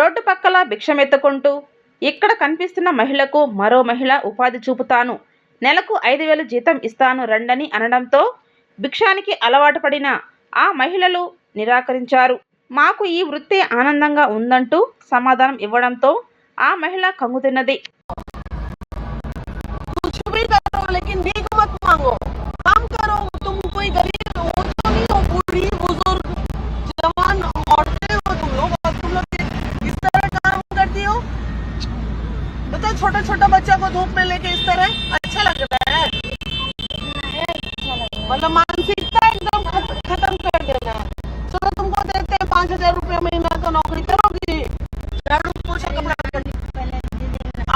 Road పక్కల భిక్షమెత్తుకుంటూ ఇక్కడ కనిపిస్తున్న మహిళకు మరో మహిళ ఉపాధి చూపుతాను, నెలకు 5,000 జీతం ఇస్తాను రండని అనడంతో భిక్షానికి అలవాటు పడిన ఆ మహిళలు నిరాకరించారు. మాకు ఈ వృత్తి ఆనందంగా ఉందంటూ సమాధానం ఇవ్వడంతో ఆ మహిళ కంగుతిన్నది. कुछ भी करो लेकिन भीख मत मांगो, काम करो। तुम कोई गरीब हो तो नहीं हो, बूढ़ी बुजुर्ग जवान औरतें हो तुम लोग, और तुम लोग इस तरह काम करती हो। बताओ, छोटा छोटा बच्चा को धूप में लेके इस तरह अच्छा लग रहा है? मतलब मानसिकता एकदम खत्म कर देना है। चलो तुमको देते हैं 5,000 रुपया महीना, तो नौकरी करोगी? झाड़ू पोछा कपड़ा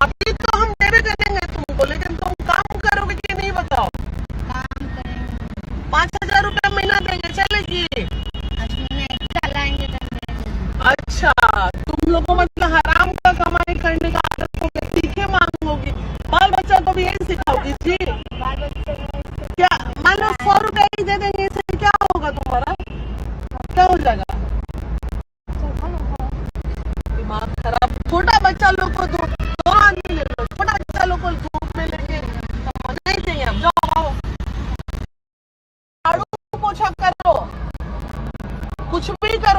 अभी तो हम दे भी देंगे तुमको, लेकिन तुम काम करोगे कि नहीं बताओ? काम करेंगे। 5,000 रुपया महीना देंगे, चलेगी? अच्छा, तुम लोगों मतलब हराम का कमाई करने का आदत हो गई, तीखे मांगोगी। बाल बच्चा को भी यही सिखाओगी जी? क्या मान लो 100 रुपया ही दे देंगे, इससे क्या होगा तुम्हारा? क्या हो जाएगा? दिमाग खराब। छोटा बच्चा लोग को धूप, दो आदमी ले लो, छोटा बच्चा लोग को धूप में लेके नहीं चाहिए। अब जाओ, झाड़ू पोछा करो, कुछ भी करो,